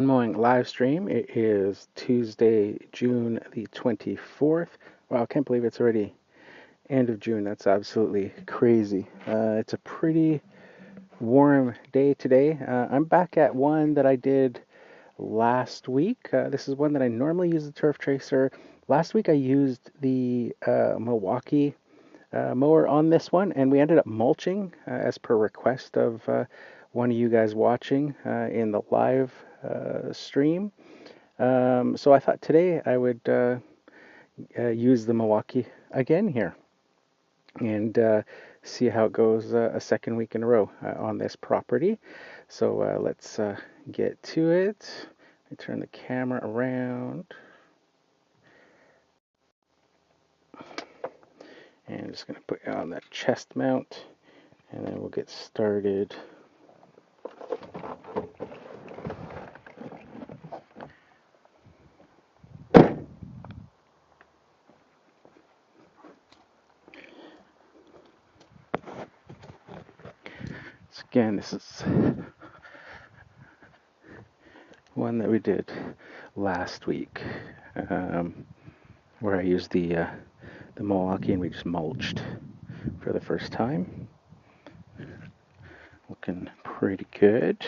Mowing live stream. It is Tuesday, June the 24th. Wow, I can't believe it's already end of June. That's absolutely crazy. It's a pretty warm day today. I'm back at one that I did last week. This is one that I normally use the turf tracer. Last week I used the Milwaukee mower on this one, and we ended up mulching as per request of one of you guys watching in the live stream. So I thought today I would use the Milwaukee again here and see how it goes a second week in a row on this property. So let's get to it. Let me turn the camera around. And I'm just going to put it on that chest mount and then we'll get started. So again, this is one that we did last week, where I used the Milwaukee and we just mulched for the first time. Looking pretty good.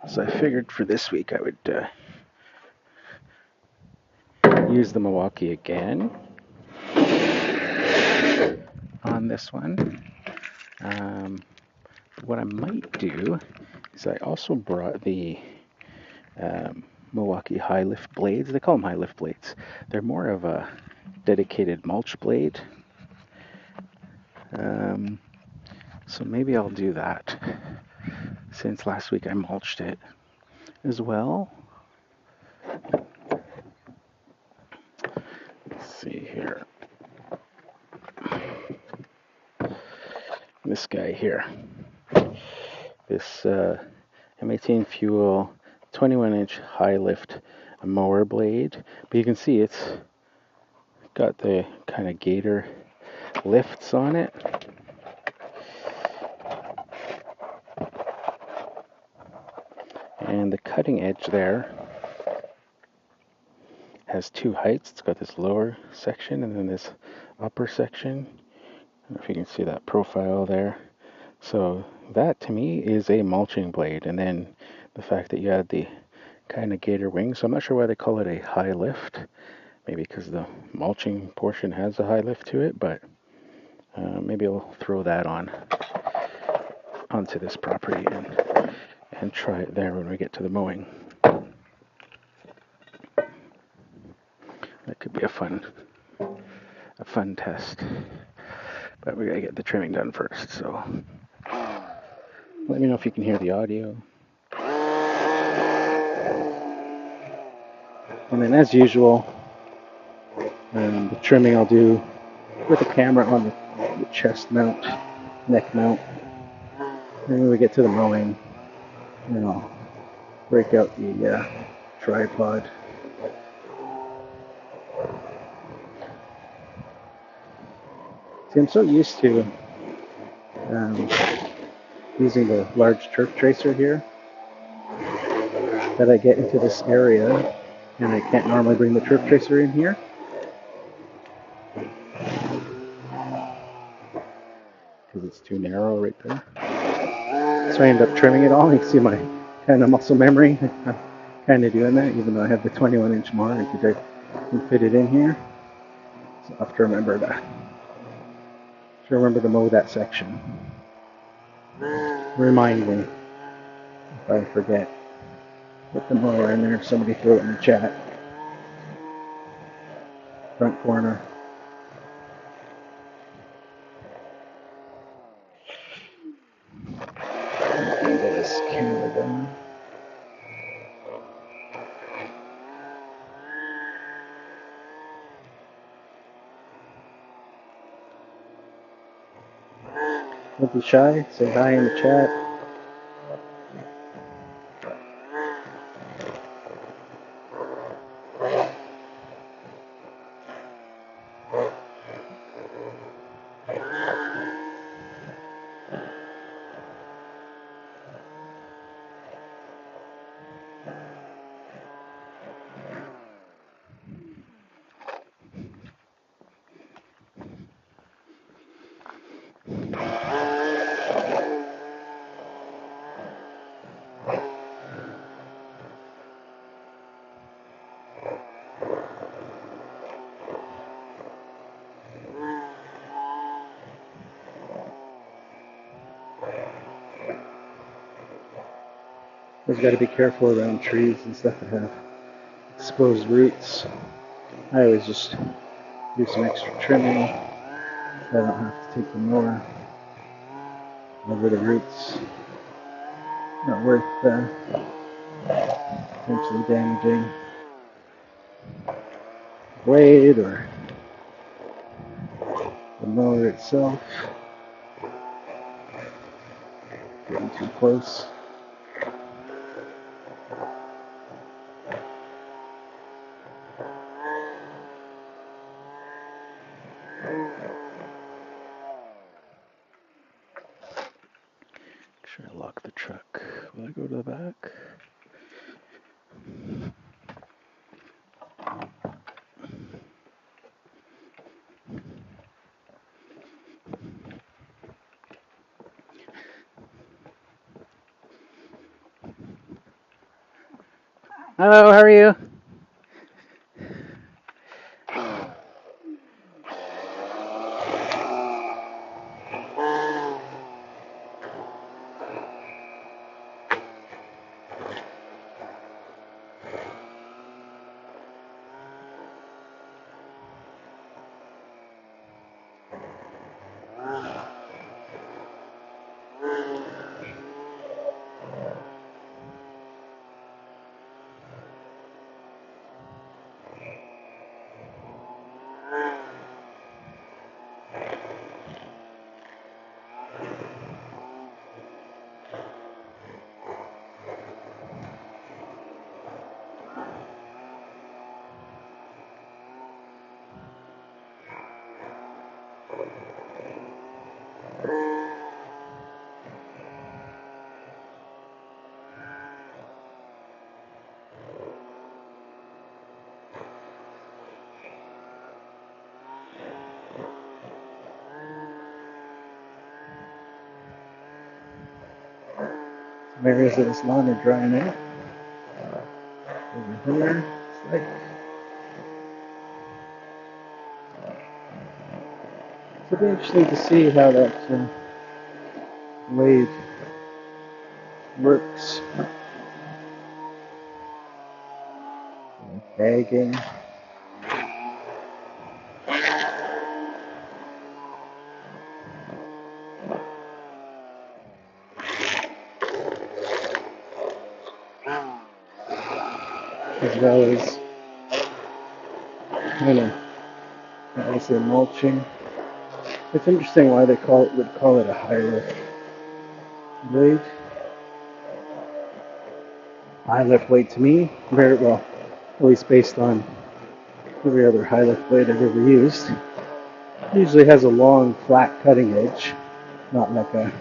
So I figured for this week I would use the Milwaukee again on this one. What I might do is I also brought the Milwaukee high lift blades. They call them high lift blades. They're more of a dedicated mulch blade. So maybe I'll do that since last week I mulched it as well. Let's see here. This guy here. This M18 Fuel 21-inch high lift mower blade. But you can see it's got the kind of gator lifts on it. And the cutting edge there has two heights. It's got this lower section and then this upper section. I don't know if you can see that profile there. So that to me is a mulching blade. And then the fact that you had the kind of gator wing. So I'm not sure why they call it a high lift. Maybe because the mulching portion has a high lift to it, but maybe I'll throw that onto this property and try it there when we get to the mowing. That could be a fun test. But we gotta get the trimming done first, so let me know if you can hear the audio. And then as usual, the trimming I'll do with the camera on the chest mount, neck mount. And when we get to the mowing, I'll break out the tripod. See, I'm so used to using the large turf tracer here that I get into this area and I can't normally bring the turf tracer in here. Because it's too narrow right there. So I end up trimming it all. You can see my kind of muscle memory. I'm kind of doing that, even though I have the 21-inch mower. I can fit it in here. So I have to remember that. Remember to mow that section. Remind me if I forget. Put the mower in there. Somebody throw it in the chat. Front corner. Get this camera done. Don't be shy. Say hi in the chat. Just got to be careful around trees and stuff that have exposed roots. I always just do some extra trimming so I don't have to take the mower over the roots. Not worth potentially damaging the blade or the mower itself. Getting too close. Make sure I lock the truck. Will I go to the back? Hello, how are you? Some areas of this lawn are drying out. Over here, it's like it'll be interesting to see how that blade works. Bagging. As well as kind of, I say, mulching. It's interesting why they would call it a high lift blade. High lift blade to me, very well, at least based on every other high lift blade I've ever used. It usually has a long, flat cutting edge, not like a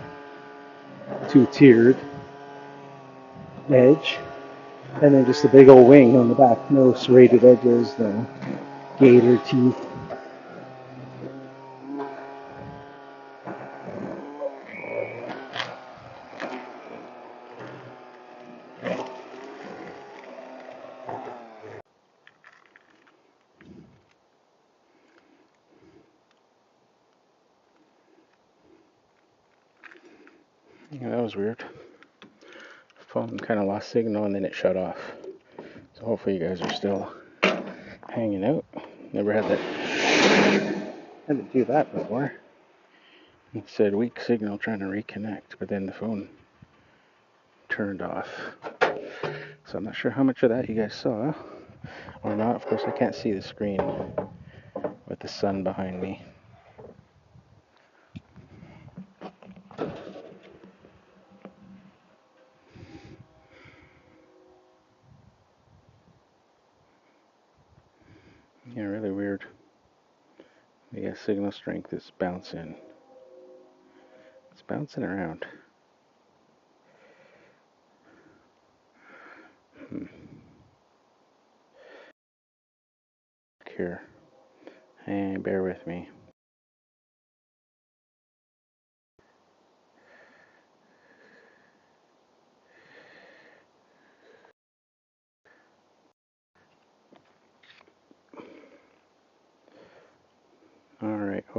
two-tiered edge, and then just a big old wing on the back. No serrated edges, no gator teeth. Yeah, that was weird. Phone kind of lost signal and then it shut off. So hopefully you guys are still hanging out. Never had to do that before. It said weak signal trying to reconnect, but then the phone turned off. So I'm not sure how much of that you guys saw or not. Of course, I can't see the screen with the sun behind me. Yeah, really weird. The signal strength is bouncing. It's bouncing around. Here. And bear with me.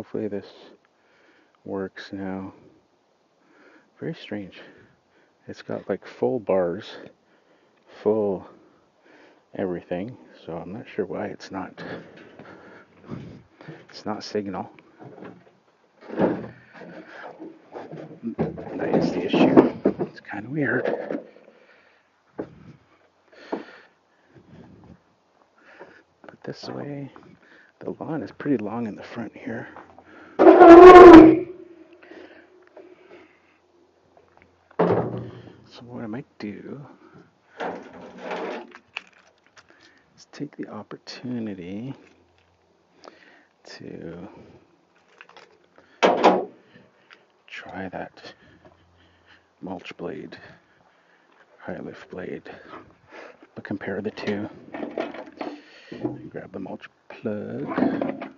hopefully this works now. Very strange. It's got like full bars, full everything, so I'm not sure why it's not signal. That is the issue. It's kind of weird. But this way, the lawn is pretty long in the front here. So what I might do is take the opportunity to try that mulch blade, high lift blade, but compare the two. Grab the mulch plug.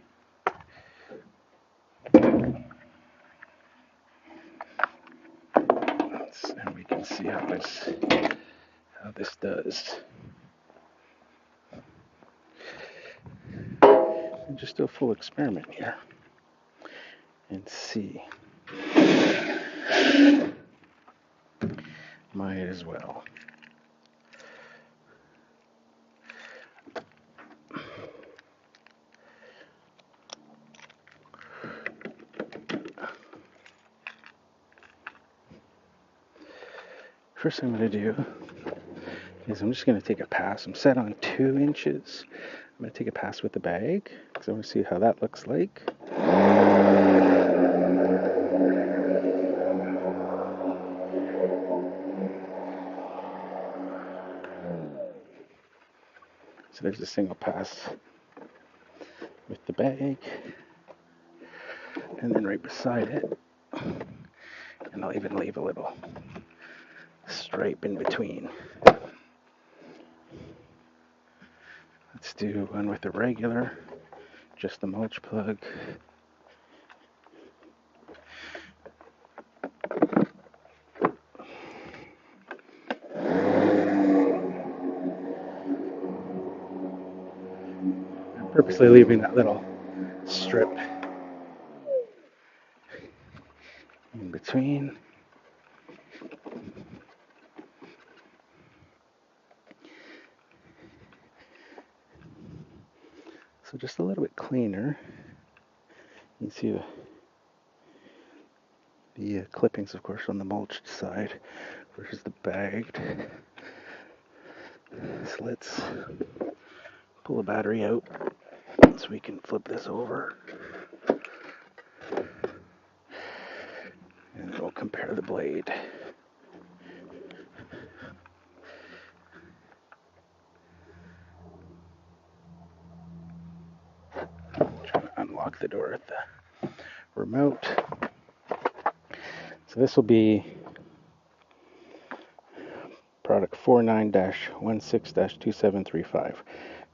And we can see how this does. And just do a full experiment here and see. Might as well. First thing I'm going to do is I'm just going to take a pass. I'm set on 2 inches. I'm going to take a pass with the bag because I want to see how that looks like. So there's a single pass with the bag, and then right beside it, and I'll even leave a little stripe in between. Let's do one with the regular, just the mulch plug. I'm purposely leaving that little strip in between. So just a little bit cleaner. You can see the clippings, of course, on the mulched side versus the bagged. So let's pull the battery out so we can flip this over. And then we'll compare the blade. Trying to unlock the door at the remote. So this will be product 49-16-2735,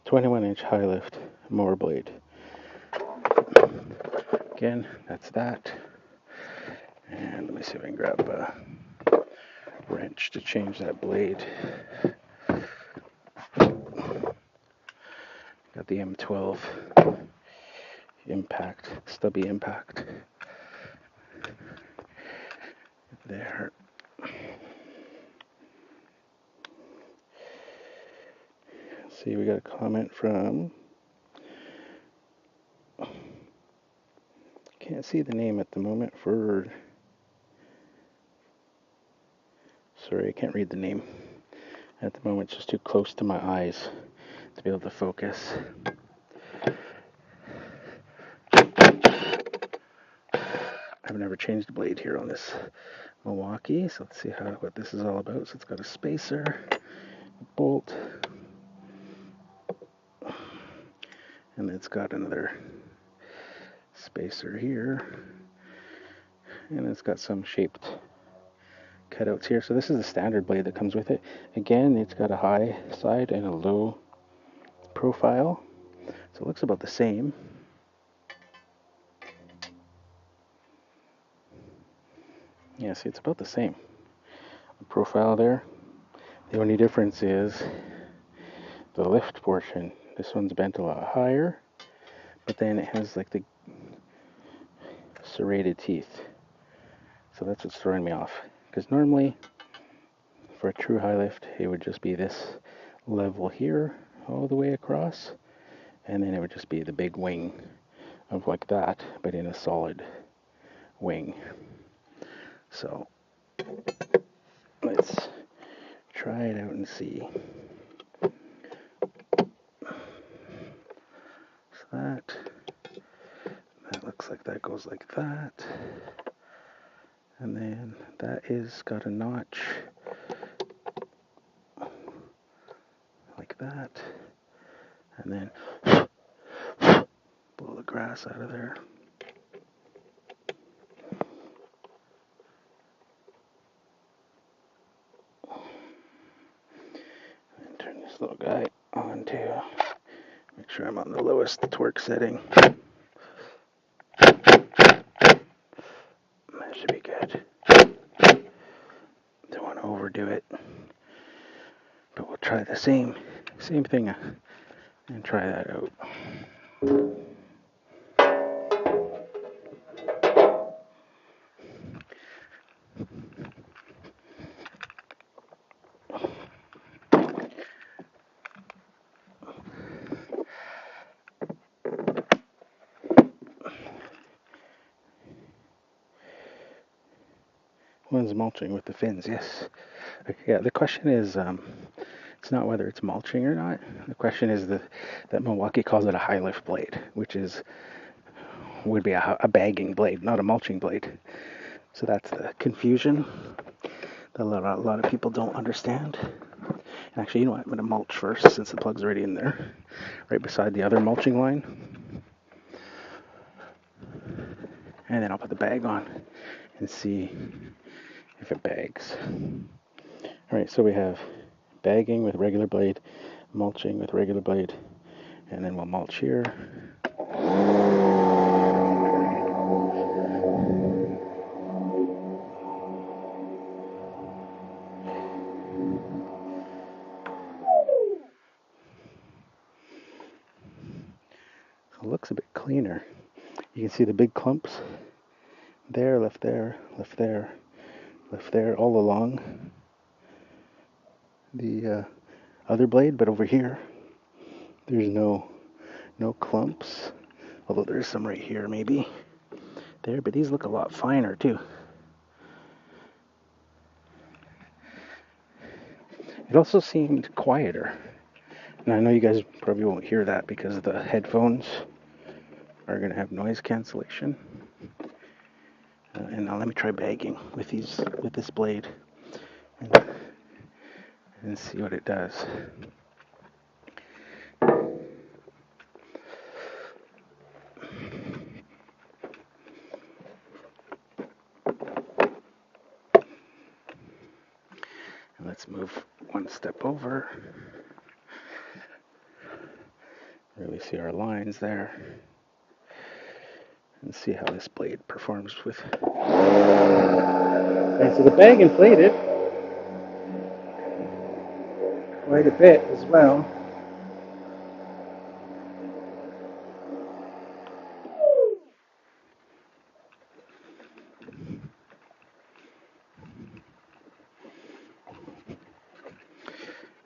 21-inch high lift mower blade. Again, that's that. And let me see if I can grab a wrench to change that blade. Got the M12 impact, stubby impact. There. See, we got a comment from, can't see the name at the moment for, sorry, I can't read the name at the moment. It's just too close to my eyes to be able to focus. I've never changed the blade here on this Milwaukee, so let's see what this is all about. So it's got a spacer, a bolt, and it's got another spacer here, and it's got some shaped cutouts here. So this is the standard blade that comes with it. Again, it's got a high side and a low profile, so it looks about the same. Yeah, see, it's about the same profile there. The only difference is the lift portion. This one's bent a lot higher, but then it has like the serrated teeth. So that's what's throwing me off. Because normally, for a true high lift, it would just be this level here, all the way across. And then it would just be the big wing of like that, but in a solid wing. So let's try it out and see. So that looks like that goes like that. And then that is got a notch like that. And then blow the grass out of there. And turn this little guy on to make sure I'm on the lowest torque setting. That should be good. Don't want to overdo it. But we'll try the same thing and try that out. One's mulching with the fins, yes. Yeah, the question is, it's not whether it's mulching or not. The question is that Milwaukee calls it a high lift blade, which would be a bagging blade, not a mulching blade. So that's the confusion that a lot of people don't understand. Actually, you know what? I'm going to mulch first since the plug's already in there, right beside the other mulching line. And then I'll put the bag on and see if it bags. Alright, so we have bagging with regular blade, mulching with regular blade, and then we'll mulch here. It looks a bit cleaner. You can see the big clumps there, left there, left there, left there, all along the other blade, but over here there's no clumps, although there's some right here maybe there, but these look a lot finer too. It also seemed quieter, and I know you guys probably won't hear that because the headphones are going to have noise cancellation. And now let me try bagging with this blade and see what it does. And let's move one step over. Really see our lines there. And see how this blade performs with. And so the bag inflated quite a bit as well.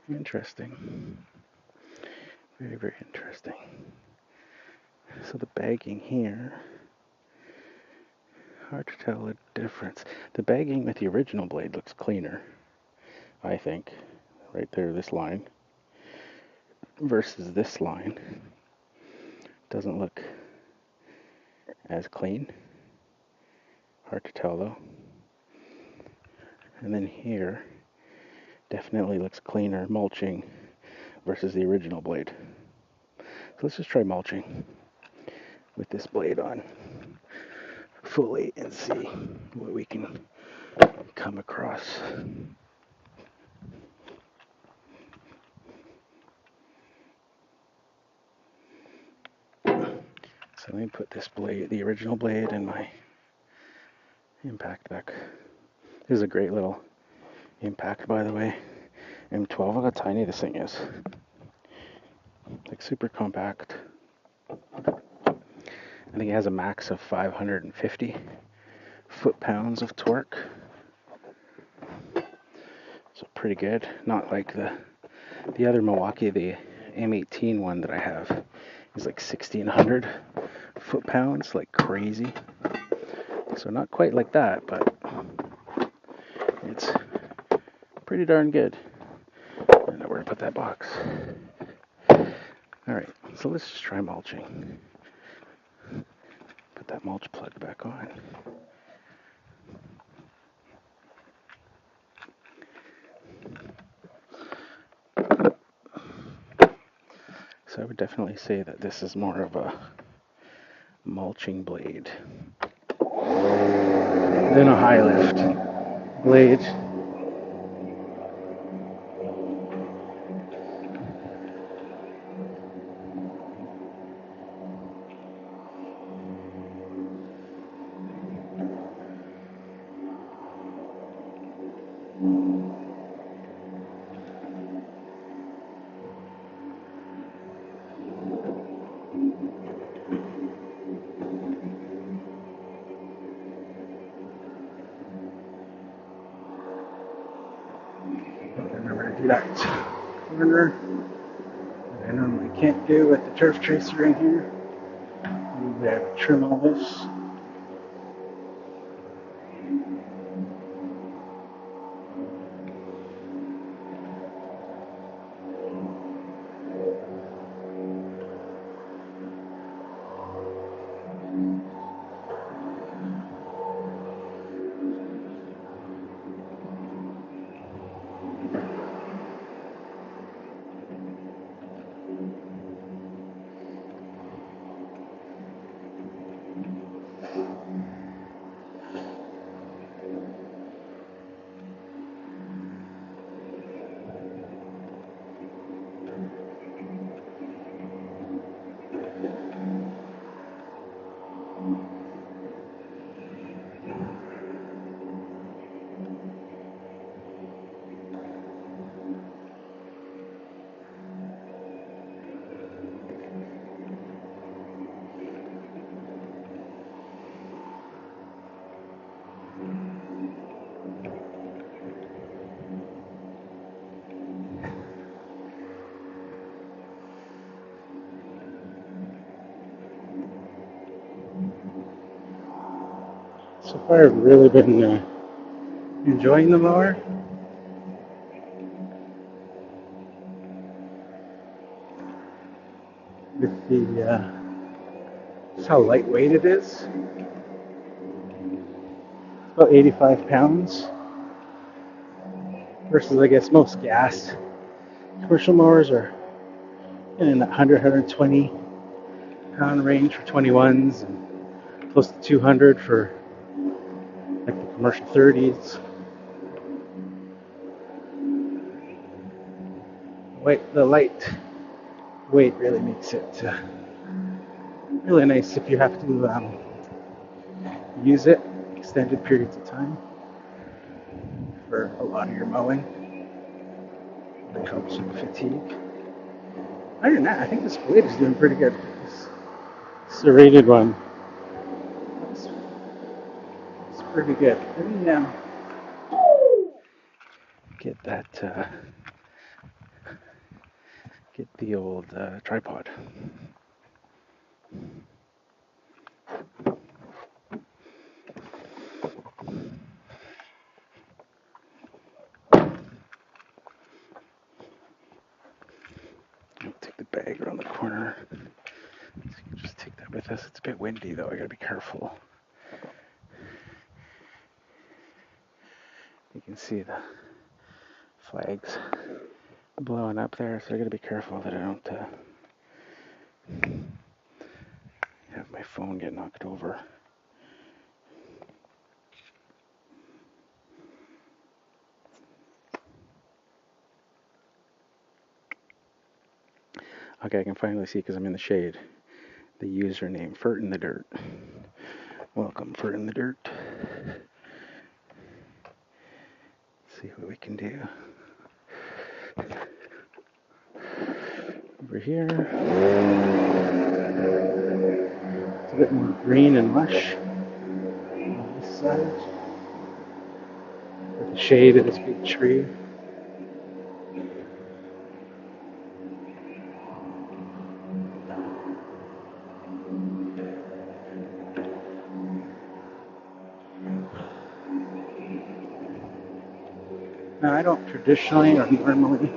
Interesting. Very, very interesting. So the bagging here, hard to tell the difference. The bagging with the original blade looks cleaner, I think. Right there, this line, versus this line. Doesn't look as clean. Hard to tell though. And then here, definitely looks cleaner, mulching versus the original blade. So let's just try mulching with this blade on fully and see what we can come across. So let me put this blade, the original blade, in my impact back. This is a great little impact, by the way. M12, look how tiny this thing is. Like super compact. I think it has a max of 550 foot-pounds of torque. So pretty good. Not like the other Milwaukee, the M18 one that I have is like 1600 foot-pounds, like crazy. So not quite like that, but it's pretty darn good. I don't know where to put that box. Alright, so let's just try mulching. Put that mulch plug back on. So I would definitely say that this is more of a mulching blade than a high lift blade. Remember to do that corner that I normally can't do with the turf tracer in here. We have to trim all this. So far, I've really been enjoying the mower. With just how lightweight it is. About 85 pounds versus, I guess, most gas commercial mowers are in that 100, 120 pound range for 21s and close to 200 for like the commercial 30s. The light weight really makes it really nice if you have to use it extended periods of time for a lot of your mowing. It helps with fatigue. Other than that, I think this blade is doing pretty good. This serrated one. It's pretty good. Let me get that, get the old tripod. I'll take the bag around the corner. So you can just take that with us. It's a bit windy though, I gotta be careful. You can see the flags blowing up there, so I gotta be careful that I don't have my phone get knocked over. Okay, I can finally see because I'm in the shade. The username, Furt in the Dirt. Welcome, Furt in the Dirt. Let's see what we can do. Over here. a bit more green and lush on this side with the shade of this big tree. Now, I don't traditionally or normally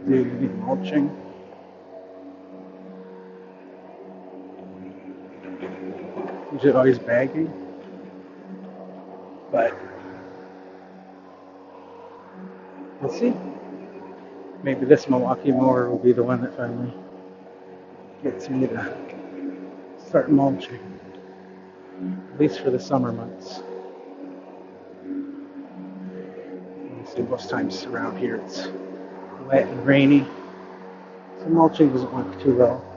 do any mulching. Usually always bagging, but we'll see. Maybe this Milwaukee mower will be the one that finally gets me to start mulching, at least for the summer months. You see, most times around here it's wet and rainy, so mulching doesn't work too well.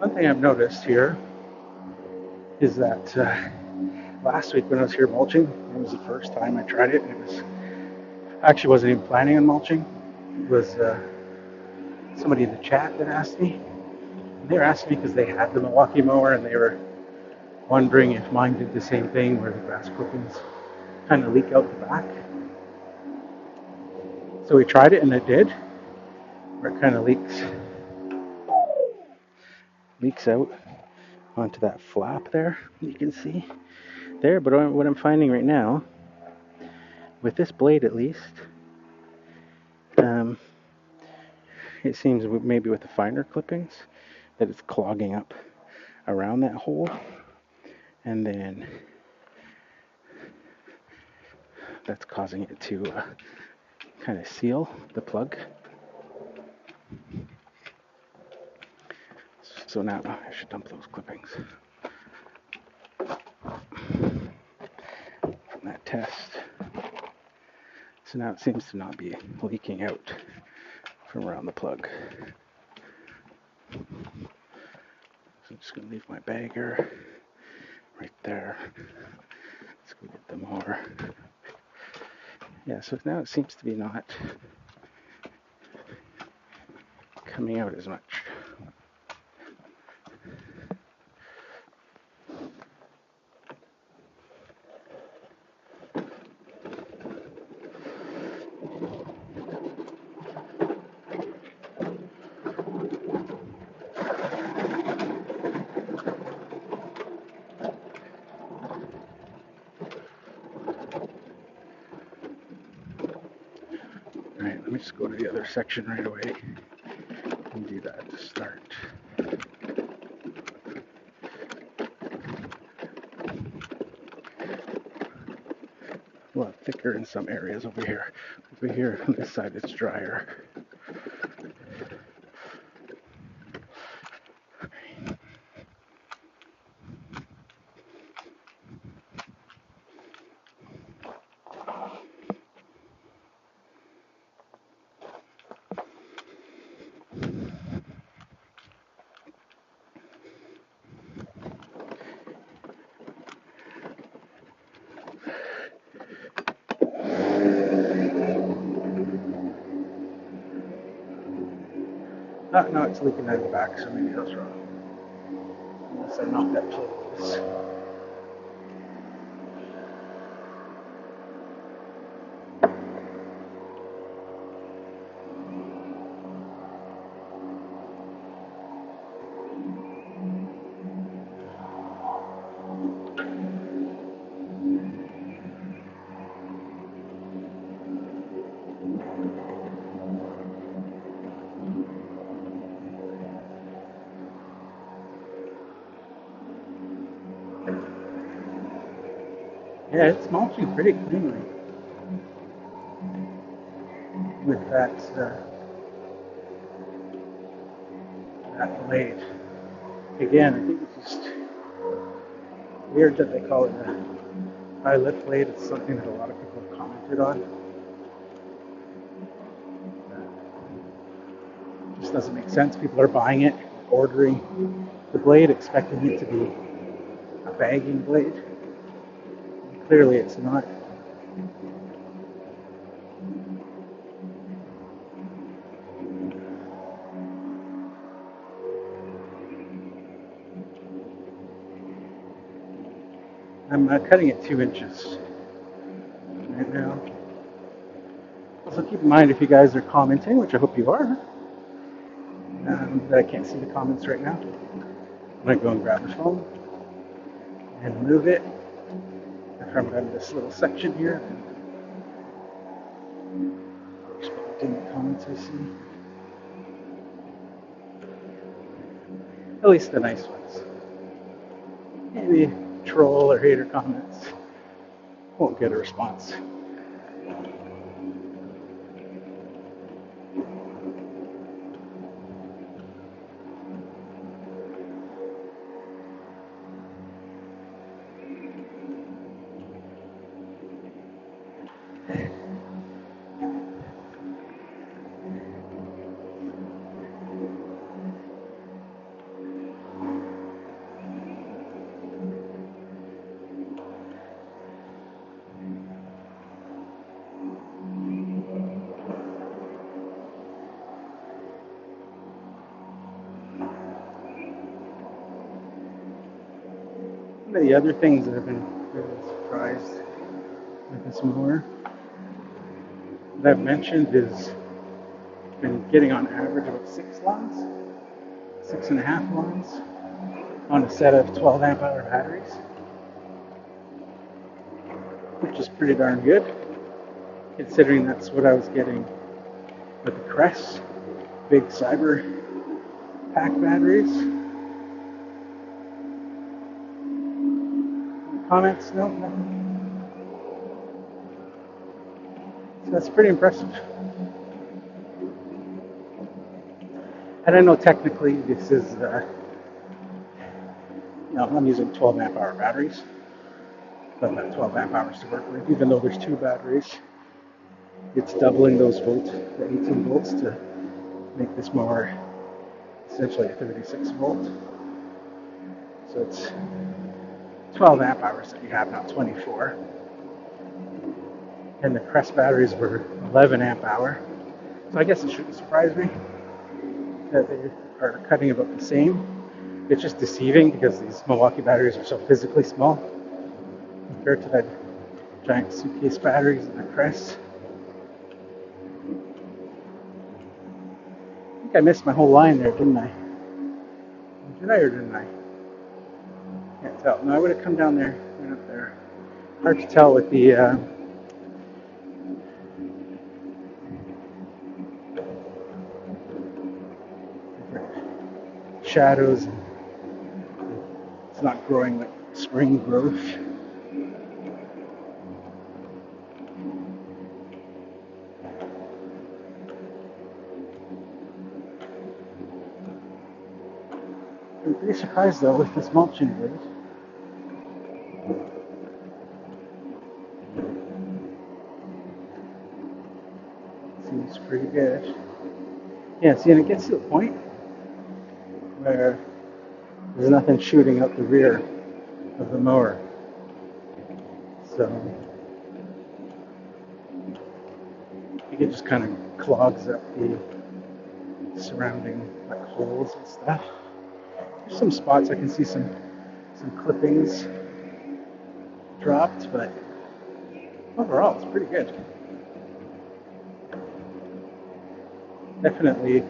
One thing I've noticed here is that last week when I was here mulching, it was the first time I tried it, and I actually wasn't even planning on mulching. It was somebody in the chat that asked me. And they were asking me because they had the Milwaukee mower and they were wondering if mine did the same thing where the grass clippings kind of leak out the back. So we tried it and it did, where it kind of leaks out onto that flap there. You can see there, but what I'm finding right now, with this blade at least, it seems maybe with the finer clippings that it's clogging up around that hole, and then that's causing it to kind of seal the plug. So now I should dump those clippings from that test. So now it seems to not be leaking out from around the plug. So I'm just going to leave my bagger right there. Let's go get the mower. Yeah, so now it seems to be not coming out as much. Alright, let me just go to the other section right away and do that to start. A lot thicker in some areas over here. Over here on this side it's drier. No, it's leaking out the back, so maybe I was wrong. Unless I knocked that plug loose. Yeah, it's mulching pretty cleanly with that that blade. Again, I think it's just weird that they call it a high lift blade. It's something that a lot of people have commented on. It just doesn't make sense. People are buying it, ordering the blade, expecting it to be a bagging blade. Clearly it's not. I'm cutting it 2 inches right now. Also keep in mind if you guys are commenting, which I hope you are, that I can't see the comments right now. I'm going to go and grab the phone and move it from this little section here. Respond in the comments I see. At least the nice ones. Maybe troll or hater comments won't get a response. One of the other things that I've been really surprised with this mower that I've mentioned is been getting on average about 6.5 lawns on a set of 12 amp hour batteries, which is pretty darn good considering that's what I was getting with the Crest big Cyber pack batteries. Comments? No, nothing. So that's pretty impressive. And I know technically this is, I'm using 12 amp hour batteries, but not 12 amp hours to work with. Even though there's 2 batteries, it's doubling those volts, the 18 volts, to make this mower essentially a 36 volt. So it's 12 amp hours that you have, not 24. And the Crest batteries were 11 amp hour. So I guess it shouldn't surprise me that they are cutting about the same. It's just deceiving because these Milwaukee batteries are so physically small compared to the giant suitcase batteries in the Crest. I think I missed my whole line there, didn't I? Did I or didn't I? Can't tell. No, I would have come down there, went up there. Hard to tell with the shadows. It's not growing like spring growth. I'm pretty surprised though with this mulching blade. Seems pretty good. Yeah, see, and it gets to the point where there's nothing shooting out the rear of the mower. So I think it just kind of clogs up the surrounding like holes and stuff. There's some spots I can see some clippings dropped, but overall it's pretty good. Definitely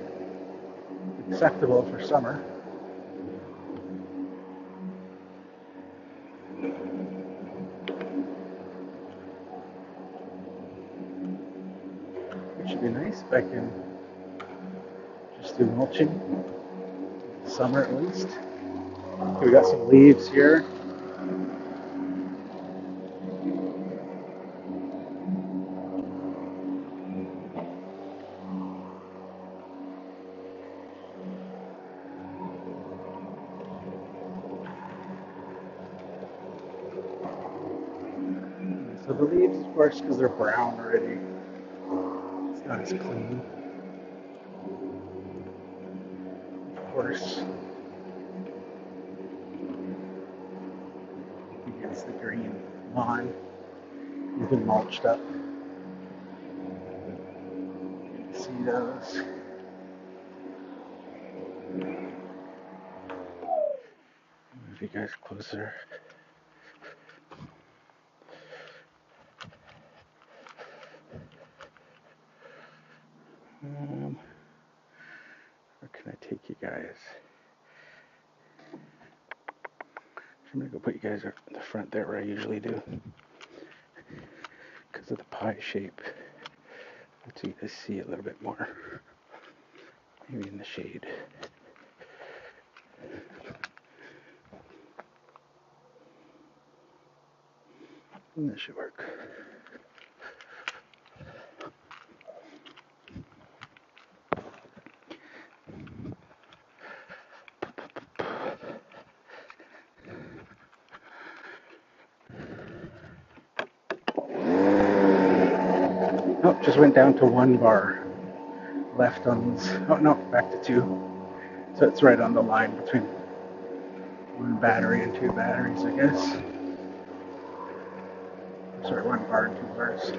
acceptable for summer. It should be nice if I can just do mulching in the summer at least. Okay, we got some leaves here. So the leaves, of course, because they're brown already, it's not as clean. Of course, against the green lawn, even mulched up. You can see those. Move you guys closer. Where can I take you guys? I'm gonna go put you guys in the front there where I usually do. Because of the pie shape. Let's you guys see a little bit more. Maybe in the shade. And this should work. Oh, just went down to 1 bar left on these. Oh no, back to 2. So it's right on the line between 1 battery and 2 batteries, I guess. Sorry, 1 bar and 2 bars.